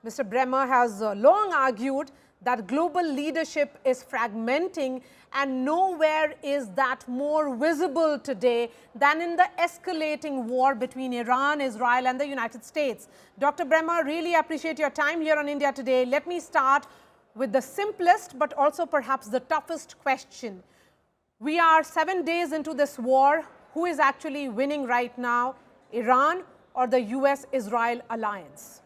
Mr. Bremmer has long argued that global leadership is fragmenting, and nowhere is that more visible today than in the escalating war between Iran, Israel, and the United States. Dr. Bremmer, really appreciate your time here on India Today. Let me start with the simplest but also perhaps the toughest question. We are 7 days into this war. Who is actually winning right now, Iran or the US-Israel alliance?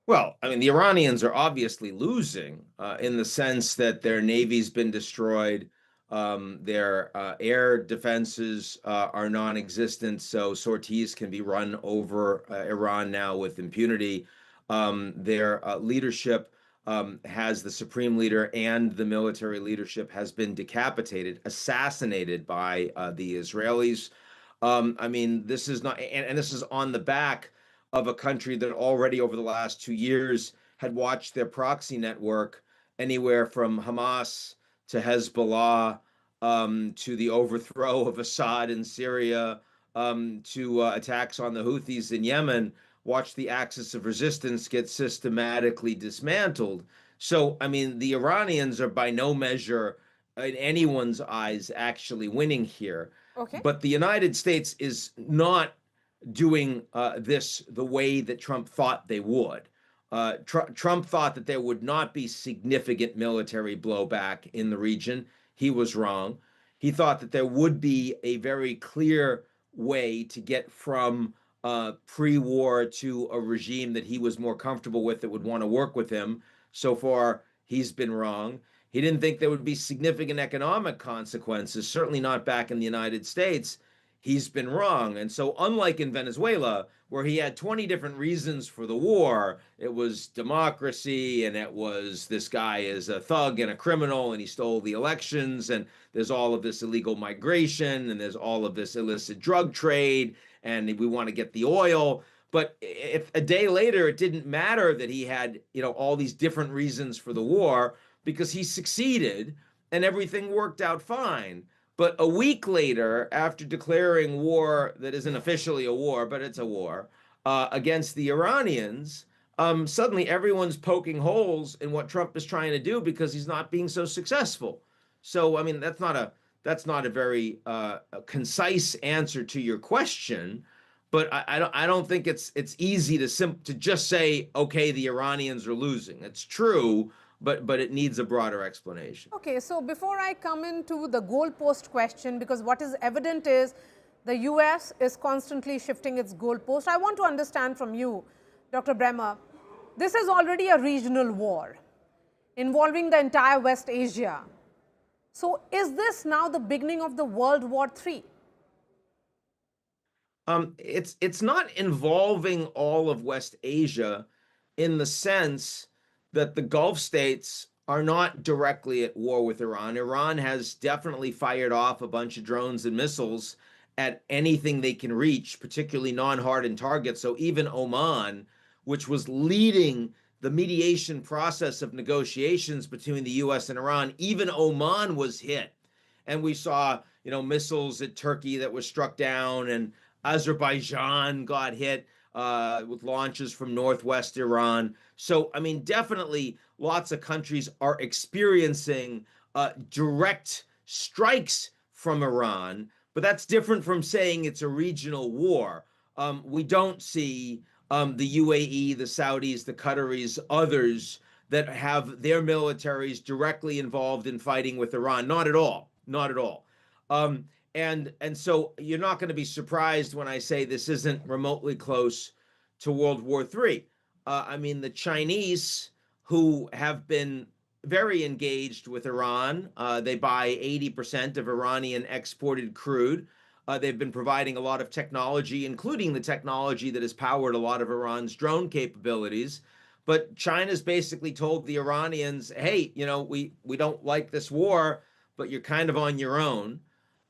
Well, I mean, the Iranians are obviously losing in the sense that their navy's been destroyed. Their air defenses are non-existent, so sorties can be run over Iran now with impunity. Their leadership has the supreme leader and the military leadership has been decapitated, assassinated by the Israelis. I mean, this is not, and this is on the back of a country that already over the last 2 years had watched their proxy network anywhere from Hamas to Hezbollah to the overthrow of Assad in Syria to attacks on the Houthis in Yemen, watch the axis of resistance get systematically dismantled. So, I mean, the Iranians are by no measure in anyone's eyes actually winning here. Okay. But the United States is not doing this the way that Trump thought they would. Trump thought that there would not be significant military blowback in the region. He was wrong. He thought that there would be a very clear way to get from pre-war to a regime that he was more comfortable with, that would want to work with him. So far, he's been wrong. He didn't think there would be significant economic consequences, certainly not back in the United States. He's been wrong. And so unlike in Venezuela, where he had 20 different reasons for the war, it was democracy, and it was this guy is a thug and a criminal, and he stole the elections, and there's all of this illegal migration, and there's all of this illicit drug trade, and we want to get the oil. But if a day later, it didn't matter that he had, all these different reasons for the war, because he succeeded and everything worked out fine. But a week later, after declaring war that isn't officially a war, but it's a war, against the Iranians, suddenly everyone's poking holes in what Trump is trying to do because he's not being so successful. So, I mean, that's not a very concise answer to your question. But I don't think it's easy to just say, okay, the Iranians are losing. It's true, but it needs a broader explanation. Okay, so before I come into the goalpost question, because what is evident is the US is constantly shifting its goalpost, I want to understand from you, Dr. Bremmer, this is already a regional war involving the entire West Asia. So is this now the beginning of the World War III? It's not involving all of West Asia in the sense that the Gulf states are not directly at war with Iran. Iran has definitely fired off a bunch of drones and missiles at anything they can reach, particularly non-hardened targets. So even Oman, which was leading the mediation process of negotiations between the US and Iran, even Oman was hit. And we saw, missiles at Turkey that were struck down, and Azerbaijan got hit with launches from northwest Iran. So, I mean, definitely lots of countries are experiencing direct strikes from Iran, but that's different from saying it's a regional war. We don't see the UAE, the Saudis, the Qataris, others that have their militaries directly involved in fighting with Iran. Not at all. Not at all. And so you're not going to be surprised when I say this isn't remotely close to World War III. I mean, the Chinese, who have been very engaged with Iran, they buy 80% of Iranian exported crude. They've been providing a lot of technology, including the technology that has powered a lot of Iran's drone capabilities. But China's basically told the Iranians, hey, we don't like this war, but you're kind of on your own.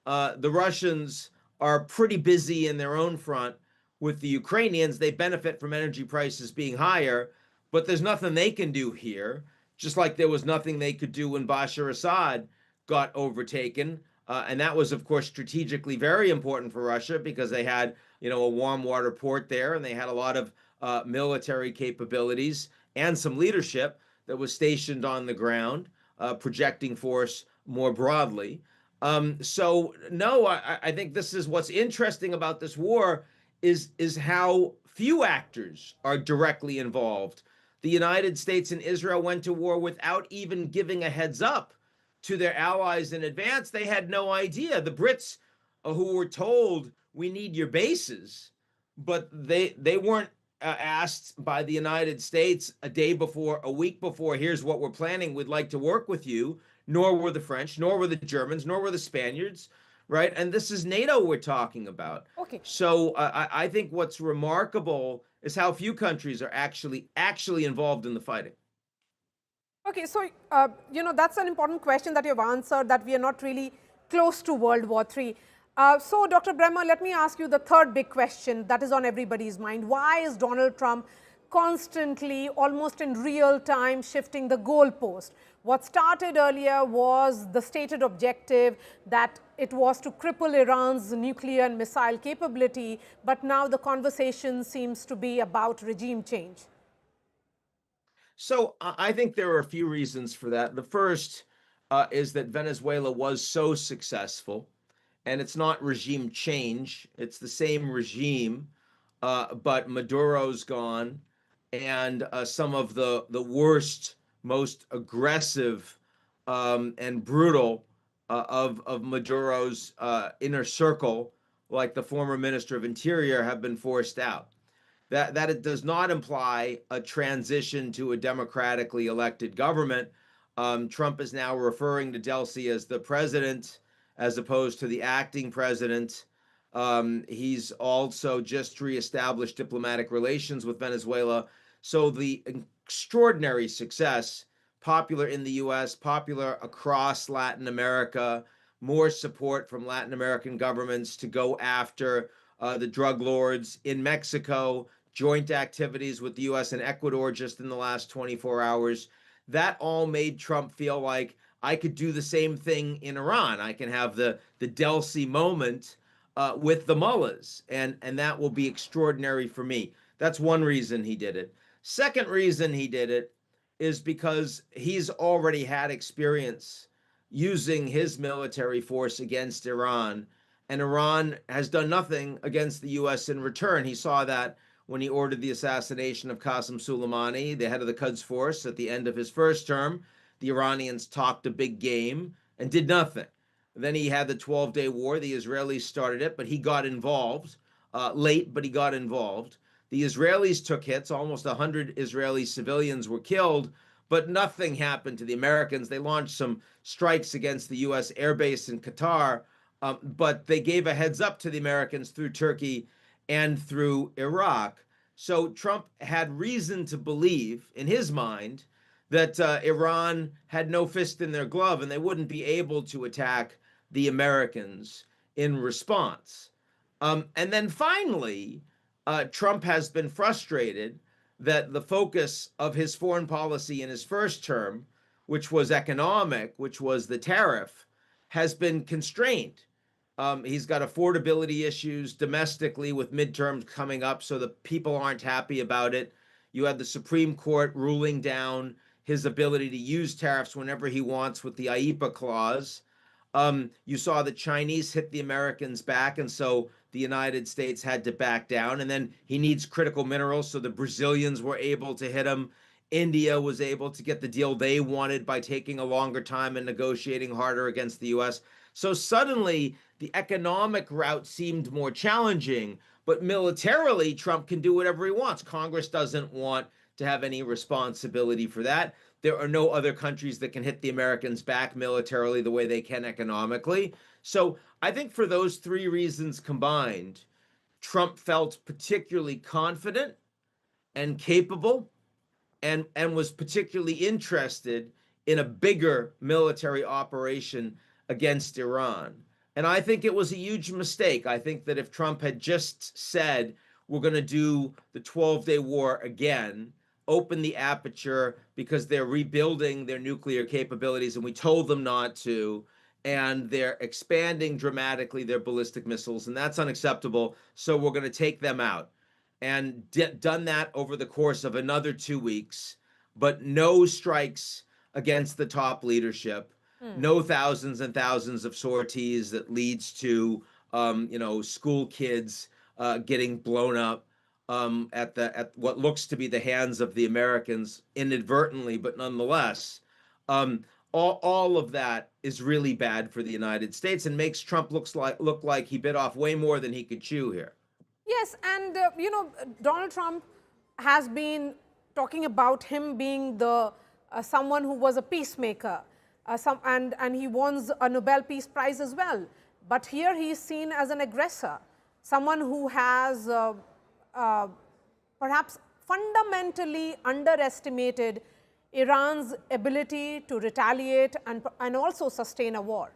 The Russians are pretty busy in their own front with the Ukrainians. They benefit from energy prices being higher, but there's nothing they can do here, just like there was nothing they could do when Bashar Assad got overtaken. And that was, of course, strategically very important for Russia because they had, a warm water port there, and they had a lot of military capabilities and some leadership that was stationed on the ground, projecting force more broadly. So no, I think this is what's interesting about this war is how few actors are directly involved. The United States and Israel went to war without even giving a heads up to their allies in advance. They had no idea. The Brits, who were told, we need your bases, but they weren't asked by the United States a day before, a week before, here's what we're planning, we'd like to work with you, nor were the French, nor were the Germans, nor were the Spaniards, right? And this is NATO we're talking about. Okay. So I think what's remarkable is how few countries are actually involved in the fighting. Okay, so, that's an important question that you've answered, that we are not really close to World War III. So, Dr. Bremmer, let me ask you the third big question that is on everybody's mind. Why is Donald Trump constantly, almost in real time, shifting the goalpost? What started earlier was the stated objective that it was to cripple Iran's nuclear and missile capability, but now the conversation seems to be about regime change. So I think there are a few reasons for that. The first is that Venezuela was so successful, and it's not regime change, it's the same regime, but Maduro's gone, and some of the worst, most aggressive and brutal of Maduro's inner circle, like the former Minister of Interior, have been forced out. That it does not imply a transition to a democratically elected government. Trump is now referring to Delcy as the president as opposed to the acting president. He's also just reestablished diplomatic relations with Venezuela. So the extraordinary success, popular in the US, popular across Latin America, more support from Latin American governments to go after the drug lords in Mexico, joint activities with the US and Ecuador just in the last 24 hours. That all made Trump feel like I could do the same thing in Iran. I can have the Delcy moment with the mullahs, and that will be extraordinary for me. That's one reason he did it. Second reason he did it is because he's already had experience using his military force against Iran, and Iran has done nothing against the US in return. He saw that when he ordered the assassination of Qasem Soleimani, the head of the Quds Force, at the end of his first term. The Iranians talked a big game and did nothing. Then he had the 12-day war. The Israelis started it, but he got involved late, but he got involved. The Israelis took hits. Almost 100 Israeli civilians were killed, but nothing happened to the Americans. They launched some strikes against the US air base in Qatar, but they gave a heads up to the Americans through Turkey and through Iraq. So Trump had reason to believe, in his mind, that Iran had no fist in their glove and they wouldn't be able to attack the Americans in response. And then finally, Trump has been frustrated that the focus of his foreign policy in his first term, which was economic, which was the tariff, has been constrained. He's got affordability issues domestically with midterms coming up, so the people aren't happy about it. You had the Supreme Court ruling down his ability to use tariffs whenever he wants with the IEEPA clause. You saw the Chinese hit the Americans back, and so the United States had to back down. And then he needs critical minerals, so the Brazilians were able to hit him. India was able to get the deal they wanted by taking a longer time and negotiating harder against the US. So suddenly, the economic route seemed more challenging, but militarily, Trump can do whatever he wants. Congress doesn't want to have any responsibility for that. There are no other countries that can hit the Americans back militarily the way they can economically. So I think for those three reasons combined, Trump felt particularly confident and capable and was particularly interested in a bigger military operation against Iran. And I think it was a huge mistake. I think that if Trump had just said, we're going to do the 12-day war again, open the aperture because they're rebuilding their nuclear capabilities and we told them not to, and they're expanding dramatically their ballistic missiles, and that's unacceptable, so we're going to take them out. and done that over the course of another 2 weeks, but no strikes against the top leadership, no thousands and thousands of sorties that leads to school kids getting blown up at what looks to be the hands of the Americans inadvertently, but nonetheless. All of that is really bad for the United States and makes Trump look like he bit off way more than he could chew here. Yes, and Donald Trump has been talking about him being the someone who was a peacemaker, and he wants a Nobel Peace Prize as well. But here he is seen as an aggressor, someone who has perhaps fundamentally underestimated Iran's ability to retaliate and also sustain a war.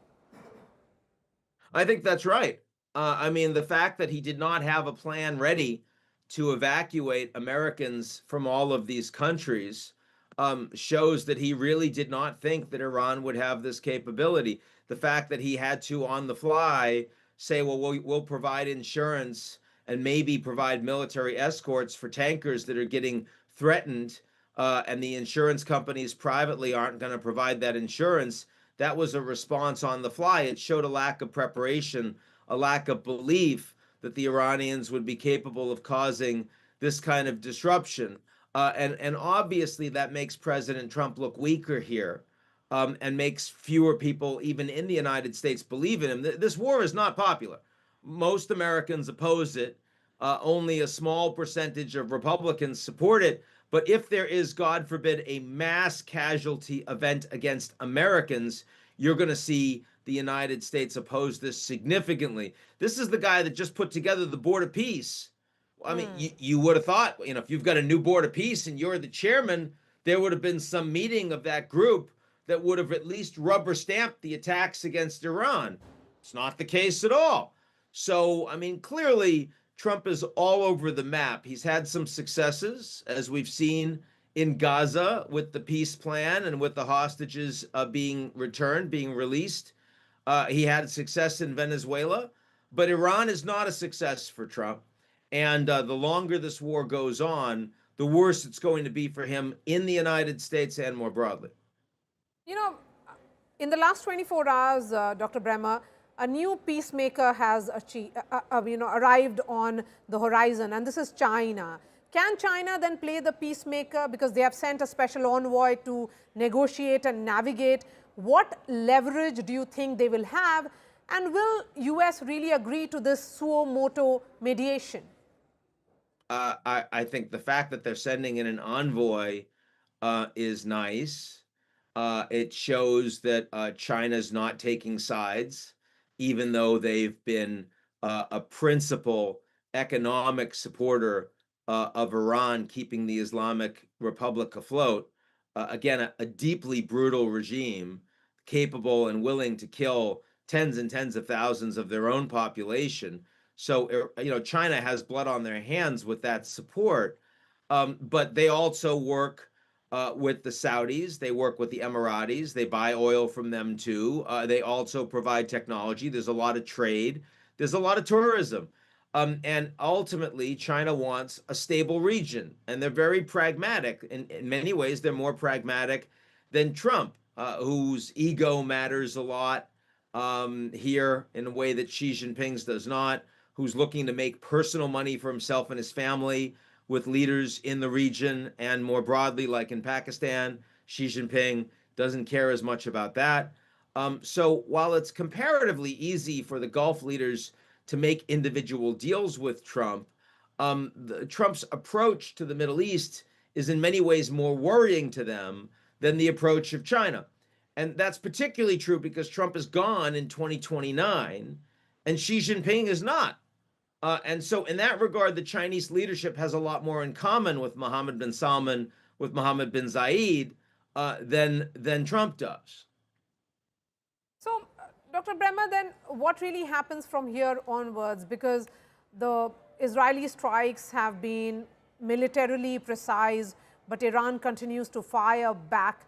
I think that's right. I mean, the fact that he did not have a plan ready to evacuate Americans from all of these countries shows that he really did not think that Iran would have this capability. The fact that he had to, on the fly, say, well, we'll provide insurance and maybe provide military escorts for tankers that are getting threatened, and the insurance companies privately aren't going to provide that insurance. That was a response on the fly. It showed a lack of preparation, a lack of belief that the Iranians would be capable of causing this kind of disruption. And obviously that makes President Trump look weaker here, and makes fewer people, even in the United States, believe in him. This war is not popular. Most Americans oppose it. Only a small percentage of Republicans support it. But if there is, God forbid, a mass casualty event against Americans, you're going to see the United States oppose this significantly. This is the guy that just put together the Board of Peace. I mean, you would have thought, if you've got a new Board of Peace and you're the chairman, there would have been some meeting of that group that would have at least rubber stamped the attacks against Iran. It's not the case at all. So, I mean, clearly, Trump is all over the map. He's had some successes, as we've seen in Gaza with the peace plan and with the hostages being returned, being released. He had success in Venezuela, but Iran is not a success for Trump. And the longer this war goes on, the worse it's going to be for him in the United States and more broadly. In the last 24 hours, Dr. Bremmer, a new peacemaker has arrived on the horizon, and this is China. Can China then play the peacemaker because they have sent a special envoy to negotiate and navigate? What leverage do you think they will have, and will US really agree to this suo motu mediation? I think the fact that they're sending in an envoy is nice. It shows that China's not taking sides, even though they've been a principal economic supporter of Iran, keeping the Islamic Republic afloat. Again, a deeply brutal regime, capable and willing to kill tens and tens of thousands of their own population. So, China has blood on their hands with that support, but they also work with the Saudis. They work with the Emiratis. They buy oil from them too. They also provide technology. There's a lot of trade. There's a lot of tourism. And ultimately, China wants a stable region. And they're very pragmatic. In many ways, they're more pragmatic than Trump, whose ego matters a lot here in a way that Xi Jinping's does not, who's looking to make personal money for himself and his family with leaders in the region and more broadly, like in Pakistan. Xi Jinping doesn't care as much about that. So while it's comparatively easy for the Gulf leaders to make individual deals with Trump, Trump's approach to the Middle East is in many ways more worrying to them than the approach of China. And that's particularly true because Trump is gone in 2029 and Xi Jinping is not. And so in that regard, the Chinese leadership has a lot more in common with Mohammed bin Salman, with Mohammed bin Zayed, than Trump does. So, Dr. Bremmer, then what really happens from here onwards? Because the Israeli strikes have been militarily precise, but Iran continues to fire back.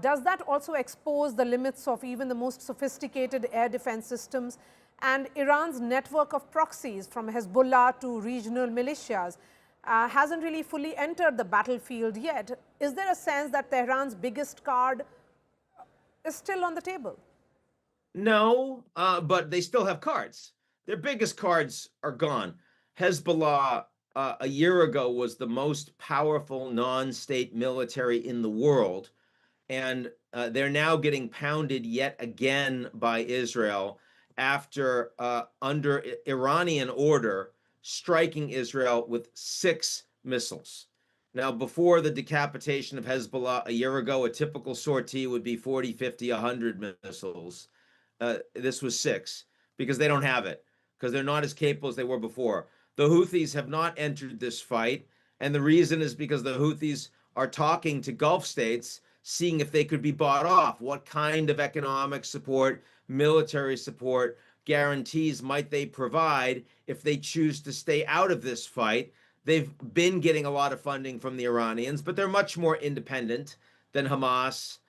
Does that also expose the limits of even the most sophisticated air defense systems and Iran's network of proxies from Hezbollah to regional militias? hasn't really fully entered the battlefield yet. Is there a sense that Tehran's biggest card is still on the table? No, but they still have cards. Their biggest cards are gone. Hezbollah a year ago was the most powerful non-state military in the world, and they're now getting pounded yet again by Israel after, under Iranian order, striking Israel with 6 missiles. Now, before the decapitation of Hezbollah a year ago, a typical sortie would be 40, 50, 100 missiles. This was 6 because they don't have it, because they're not as capable as they were before. The Houthis have not entered this fight, and the reason is because the Houthis are talking to Gulf states, seeing if they could be bought off. What kind of economic support, military support, guarantees might they provide if they choose to stay out of this fight? They've been getting a lot of funding from the Iranians, but they're much more independent than Hamas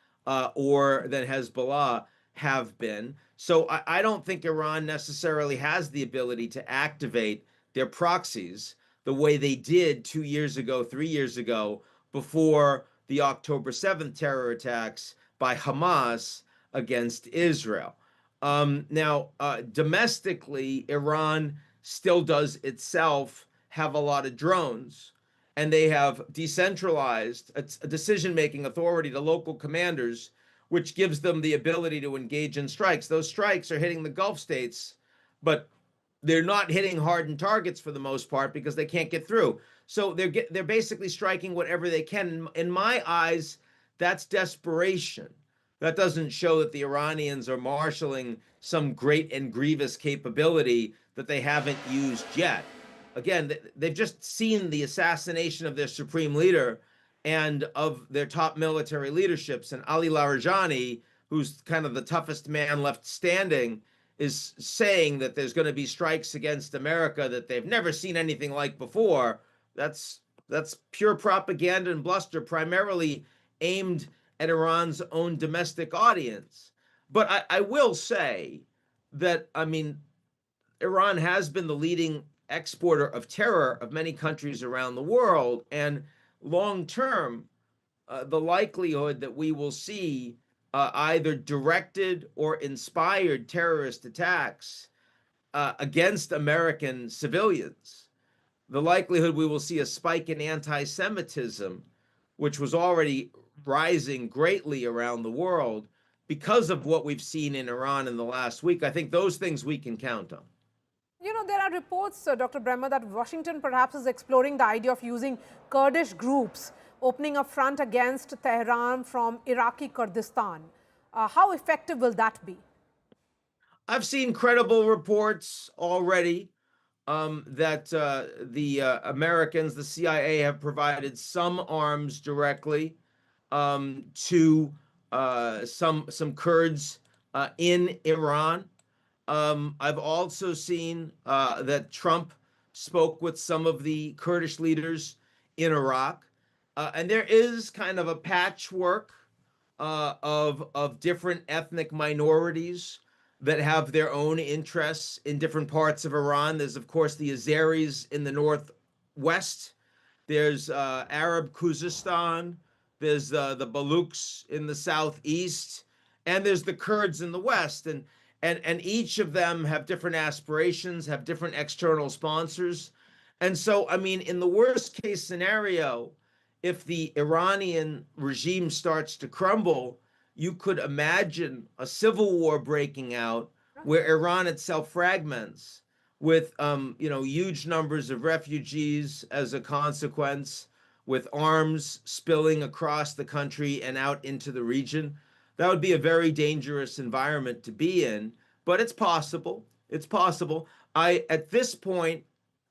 or than Hezbollah have been. So I don't think Iran necessarily has the ability to activate their proxies the way they did 2 years ago, 3 years ago, before the October 7th terror attacks by Hamas against Israel. Now, domestically, Iran still does itself have a lot of drones, and they have decentralized a decision-making authority to local commanders, which gives them the ability to engage in strikes. Those strikes are hitting the Gulf states, but they're not hitting hardened targets for the most part because they can't get through. So they're basically striking whatever they can. In my eyes, that's desperation. That doesn't show that the Iranians are marshaling some great and grievous capability that they haven't used yet. Again, they've just seen the assassination of their supreme leader and of their top military leaderships. And Ali Larijani, who's kind of the toughest man left standing, is saying that there's going to be strikes against America that they've never seen anything like before. That's pure propaganda and bluster, primarily aimed at Iran's own domestic audience. But I will say that, I mean, Iran has been the leading exporter of terror of many countries around the world. And long term, the likelihood that we will see either directed or inspired terrorist attacks against American civilians, the likelihood we will see a spike in anti-Semitism, which was already rising greatly around the world because of what we've seen in Iran in the last week, I think those things we can count on. You know, there are reports, Dr. Bremmer, that Washington perhaps is exploring the idea of using Kurdish groups opening a front against Tehran from Iraqi Kurdistan. How effective will that be? I've seen credible reports already that the Americans, the CIA, have provided some arms directly to some Kurds in Iran. I've also seen that Trump spoke with some of the Kurdish leaders in Iraq. And there is kind of a patchwork of different ethnic minorities that have their own interests in different parts of Iran. There's, of course, the Azeris in the northwest. There's Arab Khuzestan. There's the Baluchs in the southeast. And there's the Kurds in the west. And each of them have different aspirations, have different external sponsors. And so, I mean, in the worst case scenario, if the Iranian regime starts to crumble, you could imagine a civil war breaking out where Iran itself fragments with, huge numbers of refugees as a consequence, with arms spilling across the country and out into the region. That would be a very dangerous environment to be in, but it's possible. It's possible. At this point,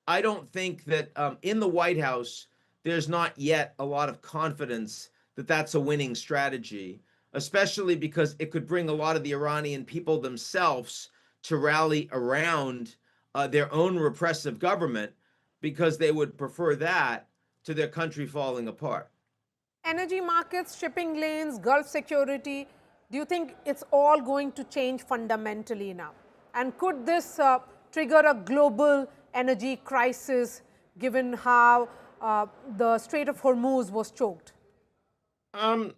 I don't think that in the White House, there's not yet a lot of confidence that that's a winning strategy, especially because it could bring a lot of the Iranian people themselves to rally around their own repressive government, because they would prefer that to their country falling apart. Energy markets, shipping lanes, Gulf security, do you think it's all going to change fundamentally now? And could this trigger a global energy crisis, given how the Strait of Hormuz was choked? Um,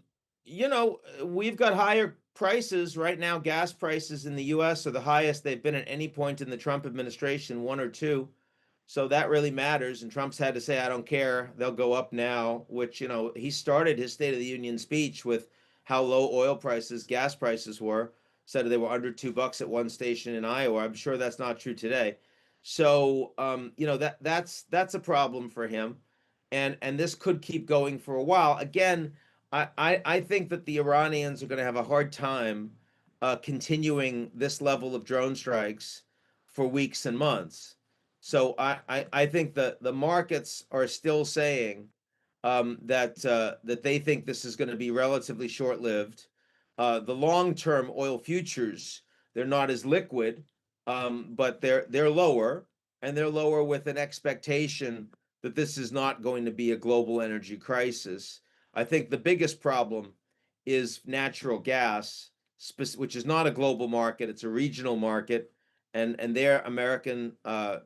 we've got higher prices right now. Gas prices in the US are the highest they've been at any point in the Trump administration, one or two. So that really matters. And Trump's had to say, I don't care. They'll go up now, which, he started his State of the Union speech with how low oil prices, gas prices were, said they were under $2 at one station in Iowa. I'm sure that's not true today. So, that's a problem for him. And this could keep going for a while. Again, I think that the Iranians are going to have a hard time continuing this level of drone strikes for weeks and months. So I think the markets are still saying that they think this is going to be relatively short-lived. The long-term oil futures, they're not as liquid, but they're lower, and they're lower with an expectation that this is not going to be a global energy crisis. I think the biggest problem is natural gas, which is not a global market, it's a regional market, and their American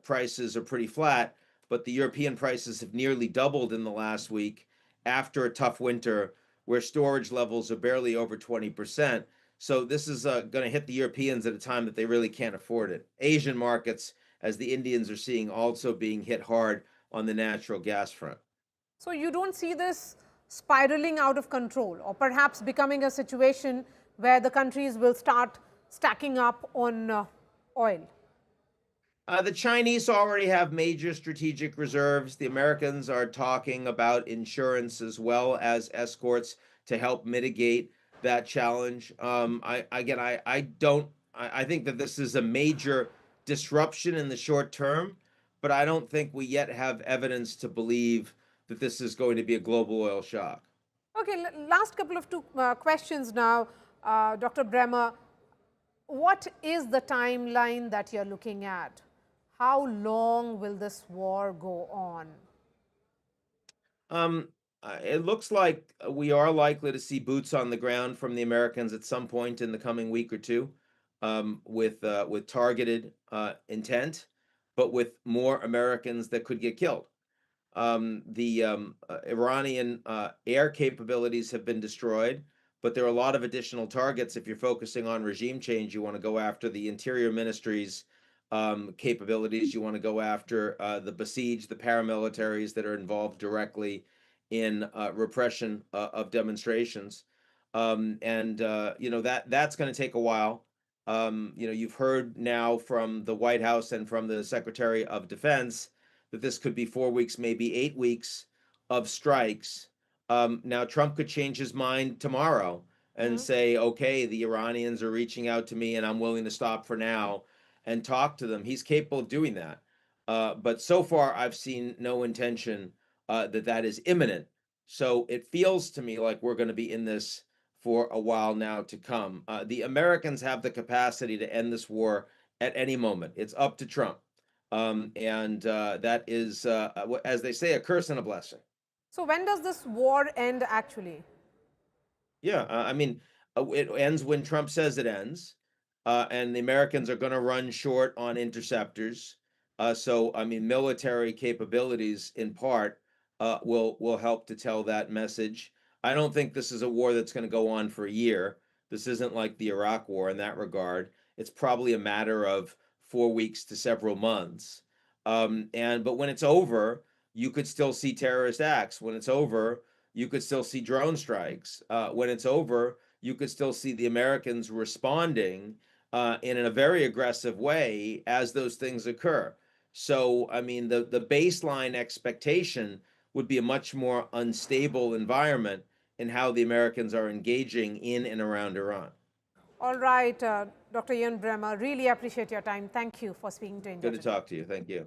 prices are pretty flat, but the European prices have nearly doubled in the last week after a tough winter where storage levels are barely over 20%. So this is going to hit the Europeans at a time that they really can't afford it. Asian markets, as the Indians are seeing, also being hit hard on the natural gas front. So you don't see this spiraling out of control, or perhaps becoming a situation where the countries will start stacking up on oil? The Chinese already have major strategic reserves. The Americans are talking about insurance as well as escorts to help mitigate that challenge. I think that this is a major disruption in the short term, but I don't think we yet have evidence to believe that this is going to be a global oil shock. Okay, last couple of questions now, Dr. Bremmer. What is the timeline that you're looking at? How long will this war go on? It looks like we are likely to see boots on the ground from the Americans at some point in the coming week or two, with targeted intent, but with more Americans that could get killed. The Iranian air capabilities have been destroyed, but there are a lot of additional targets. If you're focusing on regime change, you want to go after the Interior Ministry's capabilities. You want to go after the besieged, the paramilitaries that are involved directly in repression of demonstrations. That's going to take a while. You've heard now from the White House and from the Secretary of Defense that this could be 4 weeks, maybe 8 weeks of strikes. Now, Trump could change his mind tomorrow and say, okay, the Iranians are reaching out to me and I'm willing to stop for now and talk to them. He's capable of doing that. But so far, I've seen no intention that is imminent. So it feels to me like we're going to be in this for a while now to come. The Americans have the capacity to end this war at any moment. It's up to Trump. That is, as they say, a curse and a blessing. So when does this war end actually? Yeah, it ends when Trump says it ends, and the Americans are going to run short on interceptors. Military capabilities in part will help to tell that message. I don't think this is a war that's going to go on for a year. This isn't like the Iraq War in that regard. It's probably a matter of 4 weeks to several months. But when it's over, you could still see terrorist acts. When it's over, you could still see drone strikes. When it's over, you could still see the Americans responding in a very aggressive way as those things occur. So, the baseline expectation would be a much more unstable environment in how the Americans are engaging in and around Iran. All right, Dr. Ian Bremmer, really appreciate your time. Thank you for speaking to India Good to Today. talk to you. Thank you.